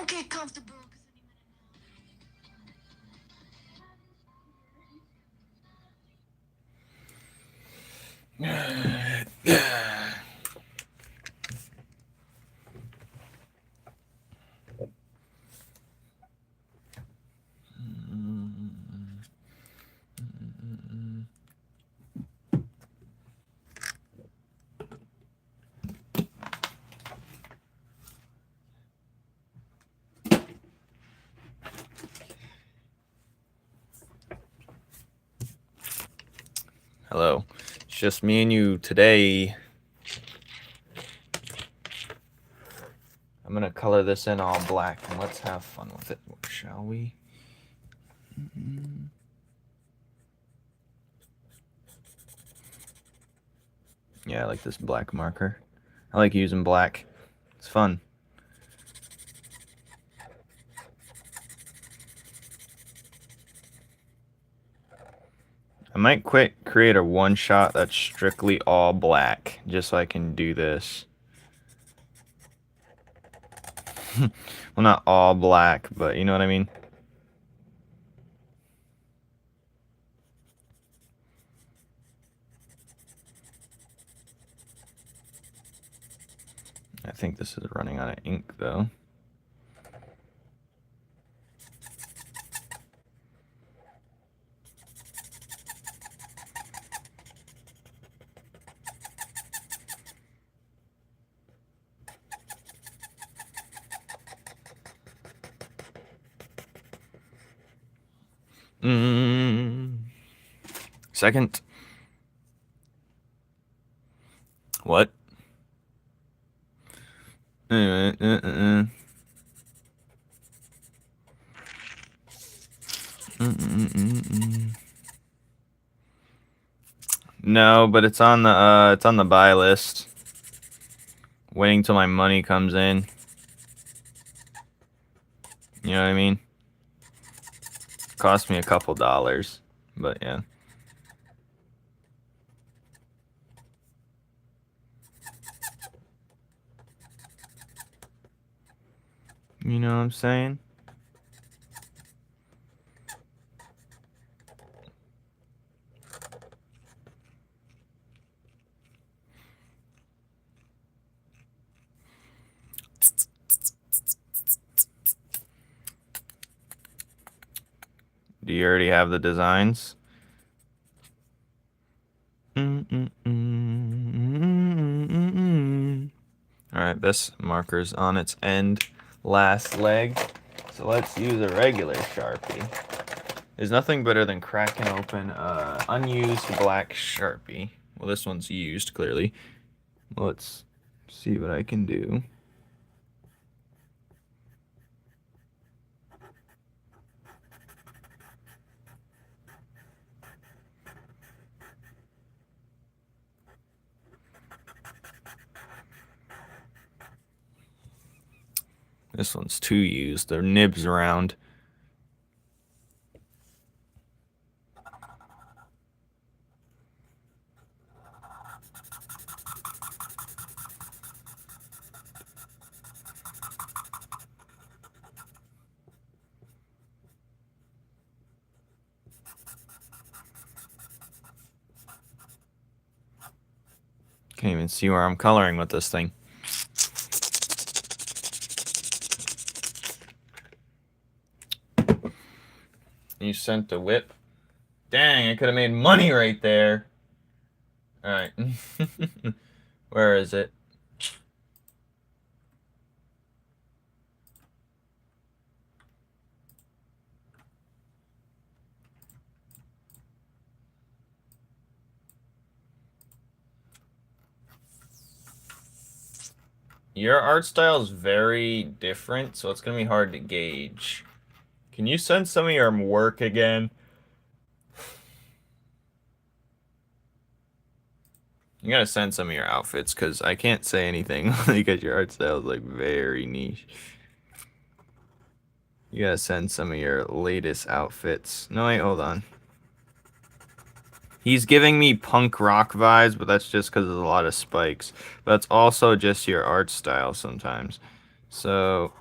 get comfortable. Hello. It's just me and you today. I'm going to color this in all black and let's have fun with it, shall we? Yeah, I like this black marker. I like using black. It's fun. I might create a one-shot that's strictly all black, just so I can do this. Well, not all black, but you know what I mean? I think this is running out of ink, though. Second. What? No, but it's on the buy list. Waiting till my money comes in. You know what I mean? Cost me a couple dollars, but yeah. You know what I'm saying? Do you already have the designs? Alright, this marker's on its last leg. So let's use a regular Sharpie. There's nothing better than cracking open an unused black Sharpie. Well, this one's used, clearly. Let's see what I can do. This one's too used. Their nibs around. Can't even see where I'm coloring with this thing. You sent the whip. Dang, I could have made money right there. Alright. Where is it? Your art style is very different, so it's going to be hard to gauge. Can you send some of your work again? You gotta send some of your outfits, because I can't say anything, because your art style is, like, very niche. You gotta send some of your latest outfits. No, wait, hold on. He's giving me punk rock vibes, but that's just because there's a lot of spikes. But that's also just your art style sometimes. So,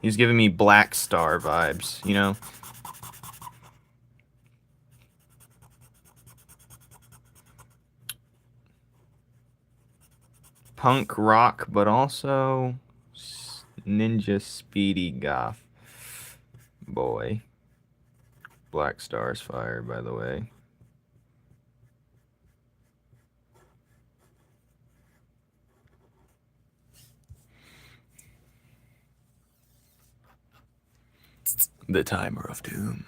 He's giving me Black Star vibes, you know? Punk rock, but also ninja speedy goth. Boy. Black Star's fire, by the way. The Timer of Doom.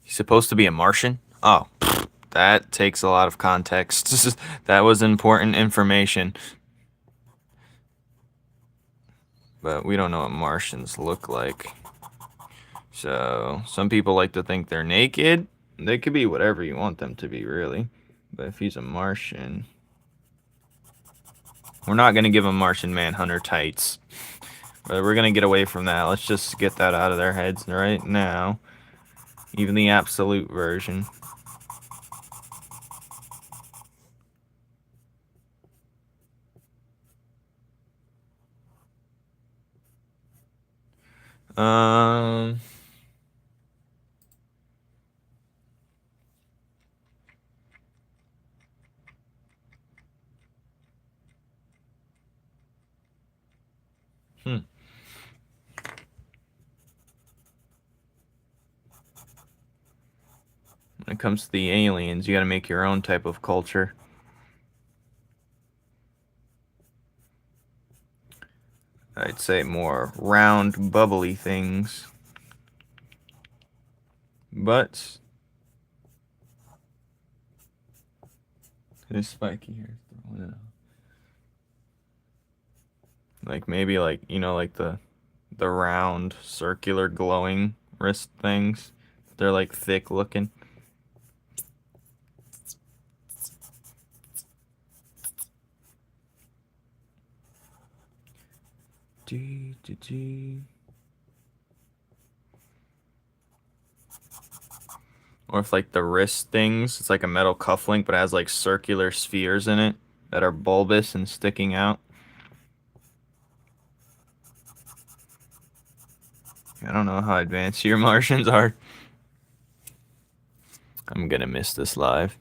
He's supposed to be a Martian? Oh, that takes a lot of context. That was important information. But we don't know what Martians look like. So, some people like to think they're naked. They could be whatever you want them to be, really. But if he's a Martian... We're not going to give him Martian Manhunter tights. But we're going to get away from that. Let's just get that out of their heads right now. Even the absolute version. Um... Hmm. When it comes to the aliens, you gotta make your own type of culture. I'd say more round, bubbly things. But his spiky hair throwing it out. Like maybe like, you know, like the round circular glowing wrist things. They're like thick looking. Or if like the wrist things, it's like a metal cufflink but it has like circular spheres in it that are bulbous and sticking out. I don't know how advanced your Martians are. I'm gonna miss this live.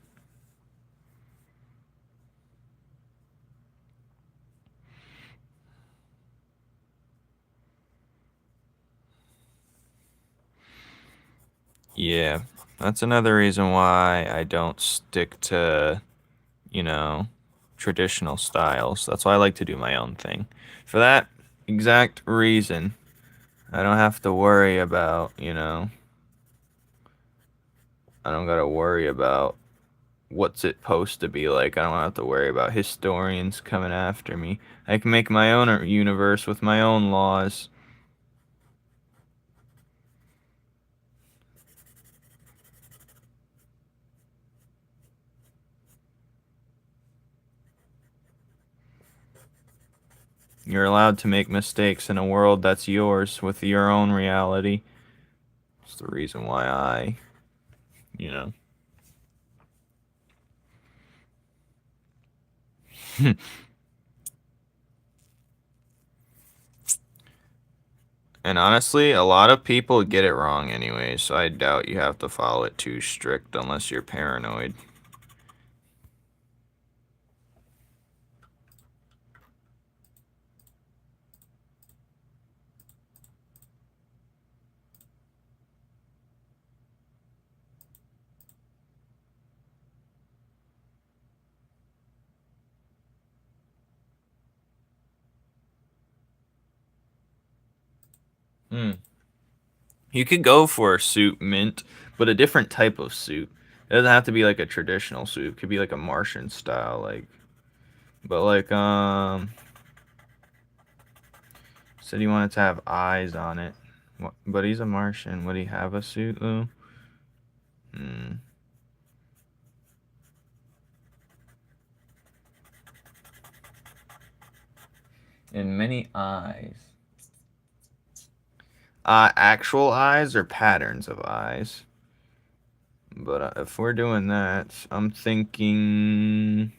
Yeah, that's another reason why I don't stick to, you know, traditional styles. That's why I like to do my own thing. For that exact reason, I don't have to worry about, you know, I don't gotta worry about what's it supposed to be like. I don't have to worry about historians coming after me. I can make my own universe with my own laws. You're allowed to make mistakes in a world that's yours with your own reality. It's the reason why I, you know. And honestly, a lot of people get it wrong anyway, so I doubt you have to follow it too strict unless you're paranoid. Hmm. You could go for a suit mint, but a different type of suit. It doesn't have to be like a traditional suit. It could be like a Martian style, like, but like said he wanted to have eyes on it. But he's a Martian. Would he have a suit though? Hmm. And many eyes. Actual eyes or patterns of eyes? But if we're doing that, I'm thinking...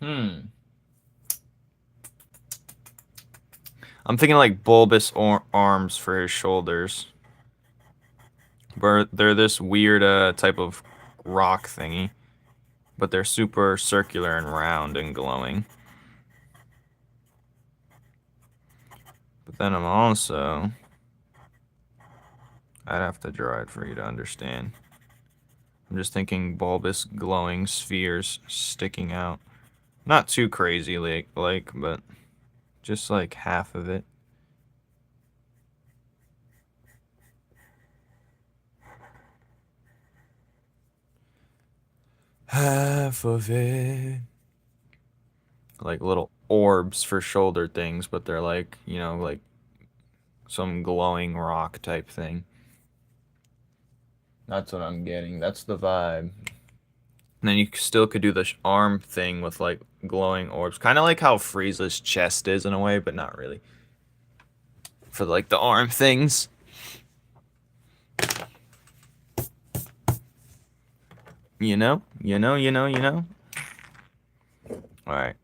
I'm thinking like bulbous arms for his shoulders. But they're this weird type of rock thingy. But they're super circular and round and glowing. But then I'm also... I'd have to draw it for you to understand. I'm just thinking bulbous glowing spheres sticking out. Not too crazy like but just like half of it. Half of it. Like little orbs for shoulder things, but they're like, you know, like some glowing rock type thing. That's what I'm getting. That's the vibe. And then you still could do the arm thing with like glowing orbs. Kind of like how Frieza's chest is in a way, but not really. For like the arm things. You know? Alright.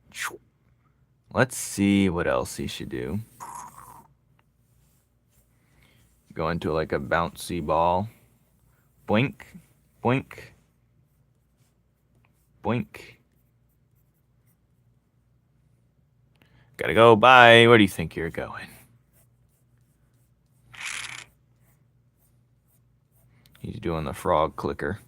Let's see what else he should do. Go into like a bouncy ball. Boink. Boink. Boink. Gotta go. Bye. Where do you think you're going? He's doing the frog clicker.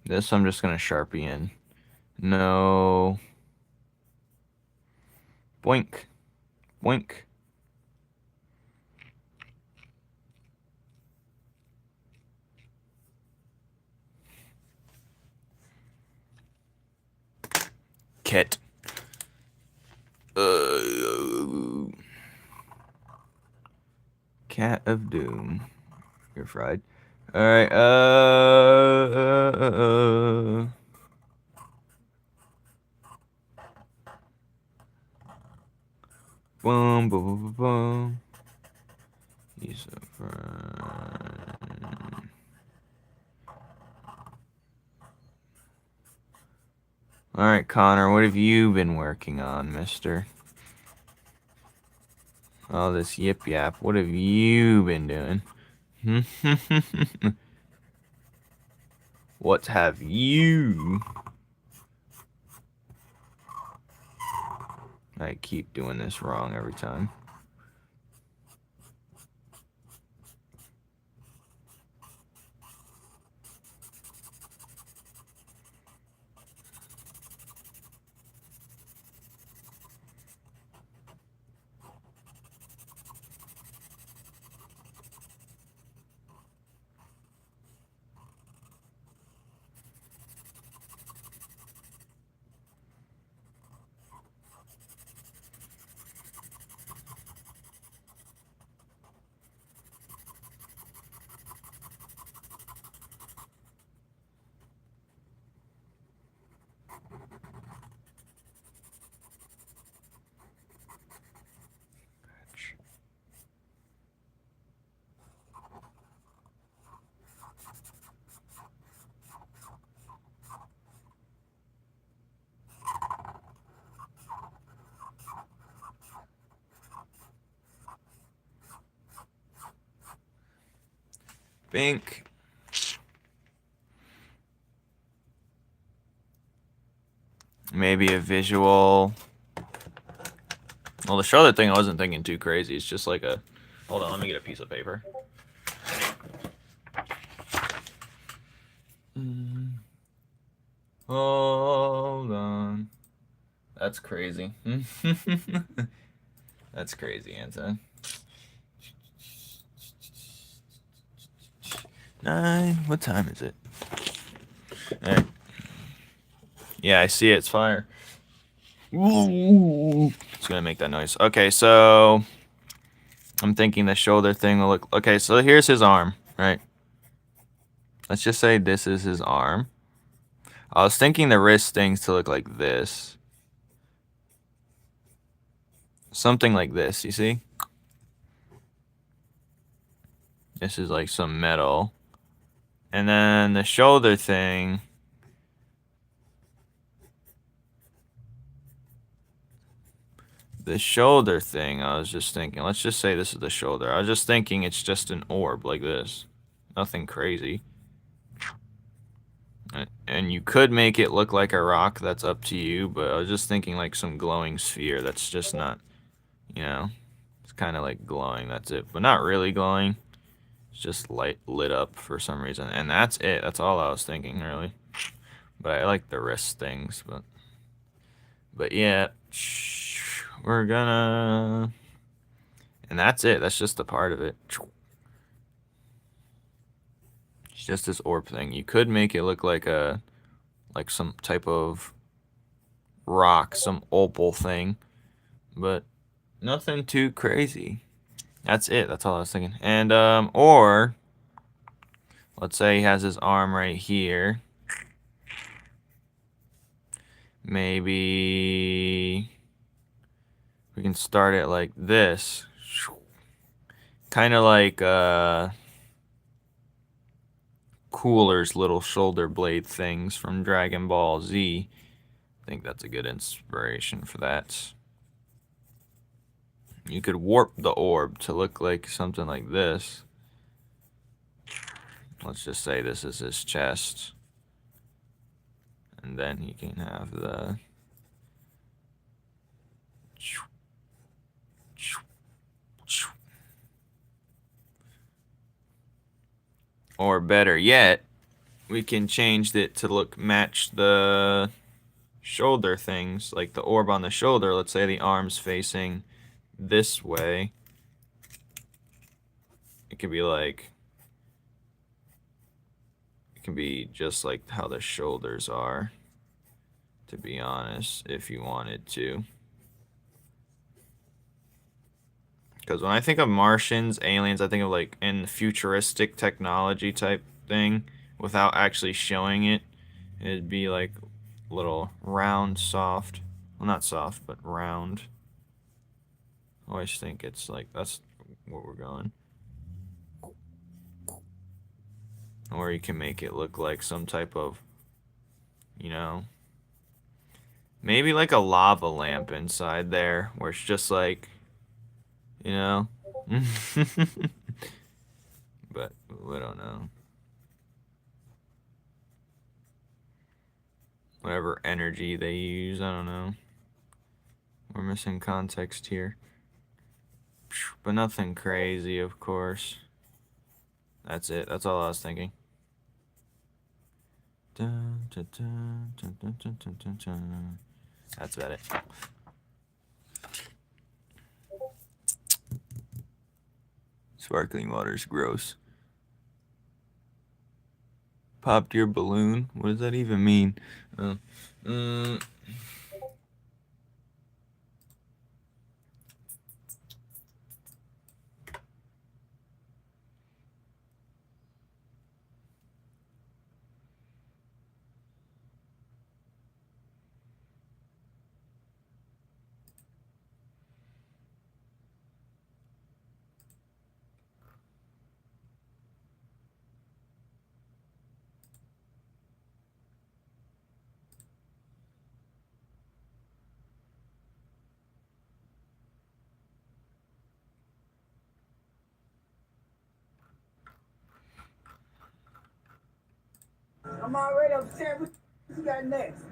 This I'm just gonna Sharpie in. No. Boink. Boink. Kit. Cat of Doom. You're fried. Alright, Boom, boom, boom, boom. He's a friend. Alright, Connor, what have you been working on, mister? All this yip yap. What have you been doing? What have you? I keep doing this wrong every time. Bink. Maybe a visual. Well, the shoulder thing I wasn't thinking too crazy. It's just like a... Hold on, let me get a piece of paper. Hold on. That's crazy. That's crazy, Anton. 9. What time is it? All right. Yeah, I see it. It's fire. It's gonna make that noise. Okay, so I'm thinking the shoulder thing will look... Okay, so here's his arm, right? Let's just say this is his arm. I was thinking the wrist things to look like this. something like this, you see? This is like some metal. And then the shoulder thing, I was just thinking, let's just say this is the shoulder. I was just thinking it's just an orb like this. Nothing crazy. And you could make it look like a rock, that's up to you, but I was just thinking like some glowing sphere that's just not, you know, it's kind of like glowing, that's it. But not really glowing. It's just lit up for some reason. And that's it. That's all I was thinking, really. But I like the wrist things, but yeah, we're gonna, and that's it. That's just a part of it. It's just this orb thing. You could make it look like some type of rock, some opal thing, but nothing too crazy. That's it. That's all I was thinking. And or let's say he has his arm right here. Maybe we can start it like this. Kind of like Cooler's little shoulder blade things from Dragon Ball Z. I think that's a good inspiration for that. You could warp the orb to look like something like this. Let's just say this is his chest. And then he can have the... Or better yet, we can change it to match the shoulder things, like the orb on the shoulder. Let's say the arm's facing this way. It could be like, it can be just like how the shoulders are, to be honest, if you wanted to. Because when I think of Martians, aliens, I think of like in futuristic technology type thing without actually showing it. It'd be like little round, soft. Well, not soft, but round. I always think it's like that's where we're going. Or you can make it look like some type of, you know, maybe like a lava lamp inside there where it's just like, you know. But we don't know. Whatever energy they use, I don't know. We're missing context here. But nothing crazy, of course. That's it. That's all I was thinking. That's about it. Sparkling water's gross. Popped your balloon? What does that even mean? I'm already upset. What you got next?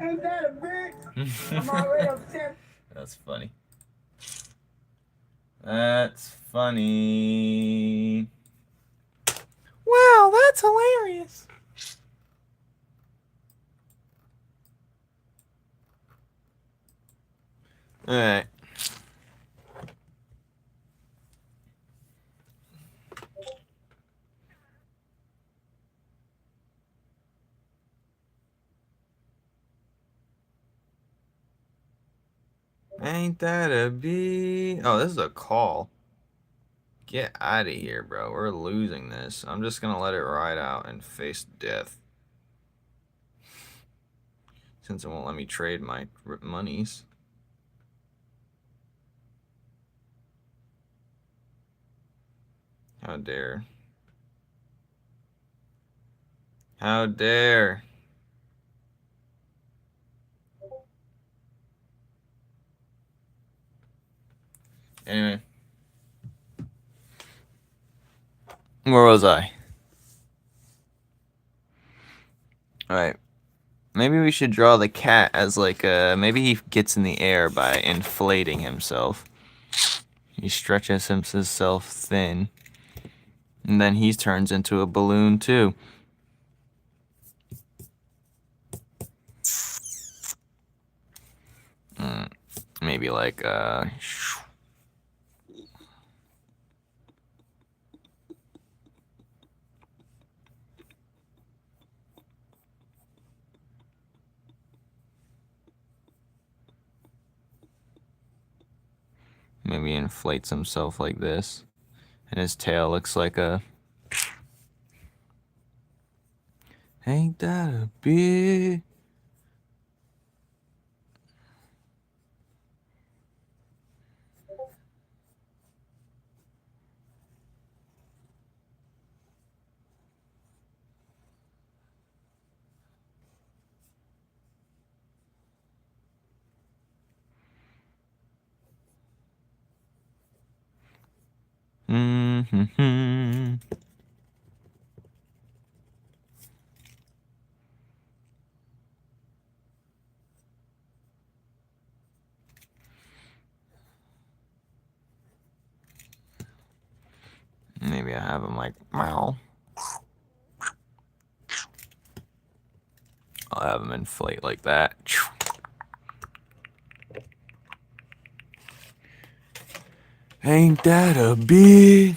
Ain't that a bitch? I'm already upset. That's funny. That's funny. Wow, that's hilarious. Alright. Ain't that a bee? Oh, this is a call. Get out of here, bro. We're losing this. I'm just gonna let it ride out and face death. Since it won't let me trade my monies. How dare. How dare. Anyway. Where was I? Alright. Maybe we should draw the cat as like a... Maybe he gets in the air by inflating himself. He stretches himself thin. And then he turns into a balloon too. Maybe like maybe inflates himself like this. And his tail looks like a... Ain't that a big... Mm-hmm. Maybe I have him like, meow. I'll have him inflate like that. Ain't that a big...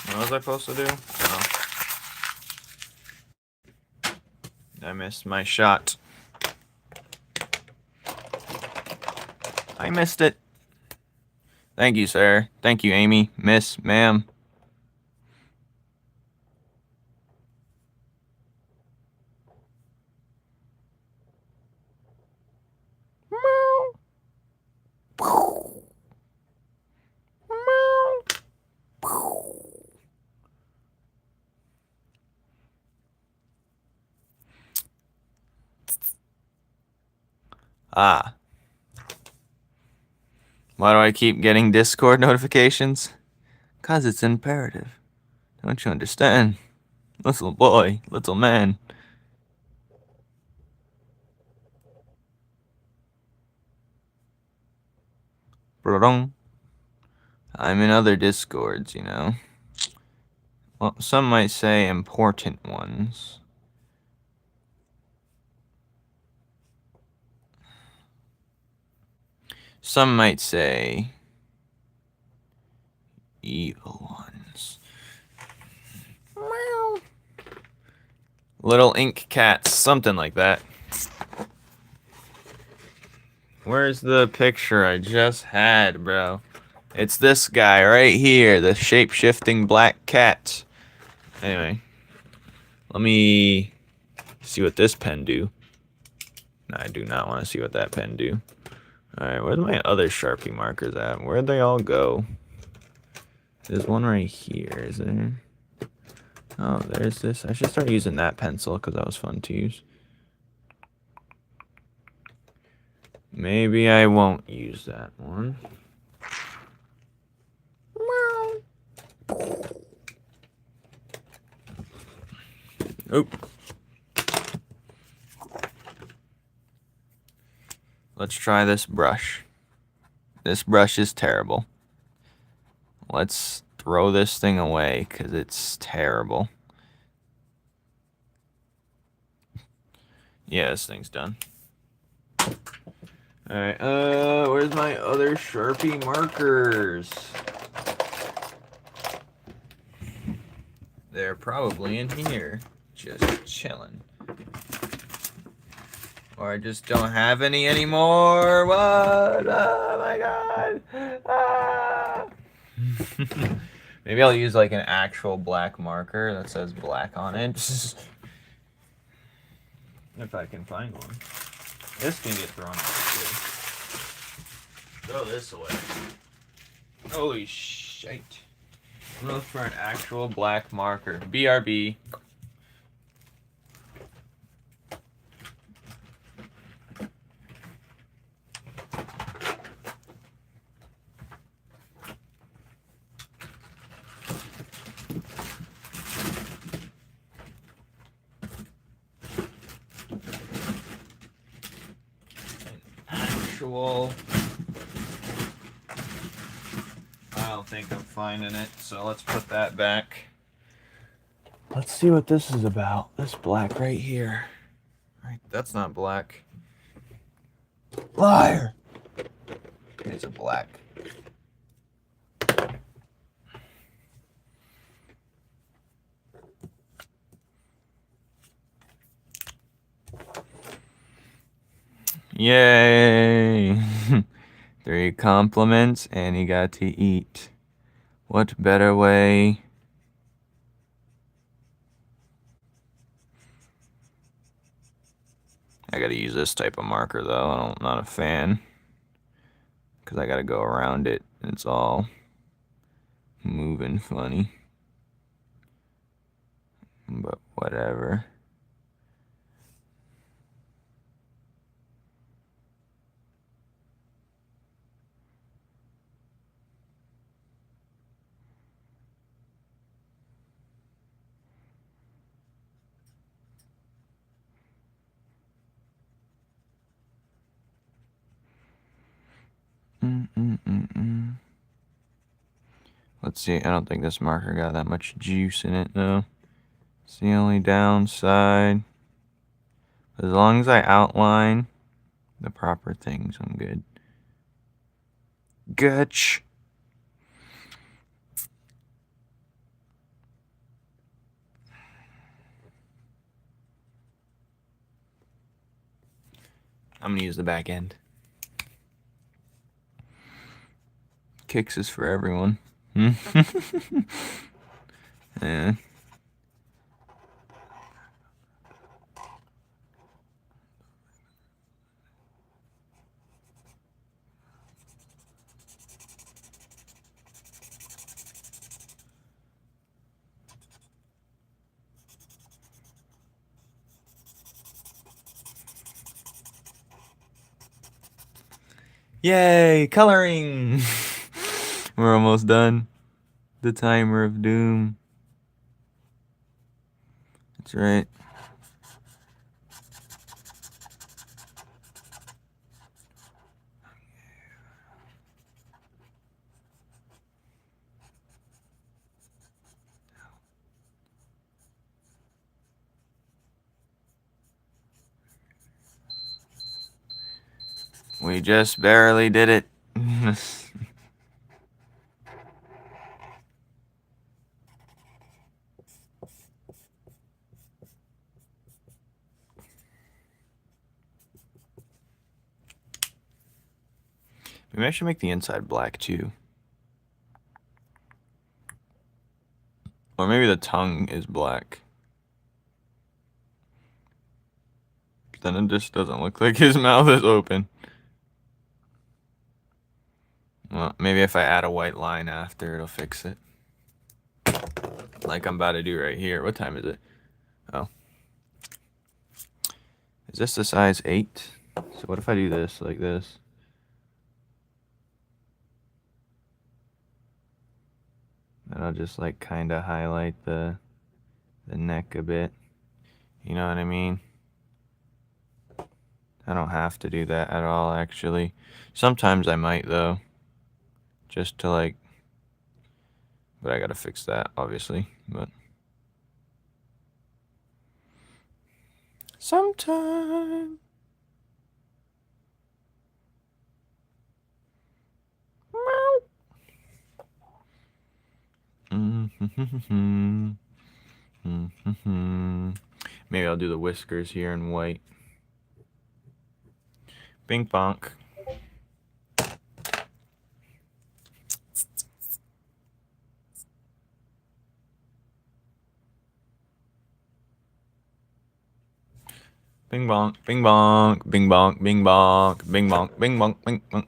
What was I supposed to do? Oh. I missed my shot. I missed it. Thank you, sir. Thank you, Amy. Miss, ma'am. Ah. Why do I keep getting Discord notifications? 'Cause it's imperative. Don't you understand? Little boy, little man. I'm in other Discords, you know. Well, some might say important ones. Some might say evil ones. Meow. Little ink cats, something like that. Where's the picture I just had, bro? It's this guy right here, the shape-shifting black cat. Anyway, let me see what this pen do. No, I do not want to see what that pen do. Alright, where's my other Sharpie markers at? Where'd they all go? There's one right here, is there? Oh, there's this. I should start using that pencil because that was fun to use. Maybe I won't use that one. Oop. Let's try this brush. This brush is terrible. Let's throw this thing away because it's terrible. Yeah, this thing's done. Alright, where's my other Sharpie markers? They're probably in here, just chilling. Or I just don't have any anymore. What? Oh my god. Ah. Maybe I'll use like an actual black marker that says black on it. If I can find one. This can get thrown out too. Throw this away. Holy shit. I'm gonna look for an actual black marker. BRB. Actual. I don't think I'm finding it, so let's put that back. Let's see what this is about. This black right here. Right, that's not black. Liar! It's a black. Yay! 3 compliments and he got to eat. What better way? I gotta use this type of marker though. I'm not a fan. Because I gotta go around it. It's all moving funny. But whatever. Let's see. I don't think this marker got that much juice in it though. It's the only downside. As long as I outline the proper things, I'm good. Gotch. I'm gonna use the back end. Kicks is for everyone. Yeah. Yay, coloring! We're almost done. The timer of doom. That's right. We just barely did it. Maybe I should make the inside black too. Or maybe the tongue is black. Then it just doesn't look like his mouth is open. Well, maybe if I add a white line after, it'll fix it. Like I'm about to do right here. What time is it? Oh. Is this the size 8? So what if I do this like this? And I'll just like kind of highlight the neck a bit. You know what I mean? I don't have to do that at all, actually. Sometimes I might, though. Just to, like... But I gotta fix that, obviously. But... Sometime... Maybe I'll do the whiskers here in white. Bing bonk. Bing bonk, bing bonk, bing bonk, bing bonk, bing bonk, bing bonk, bing bonk.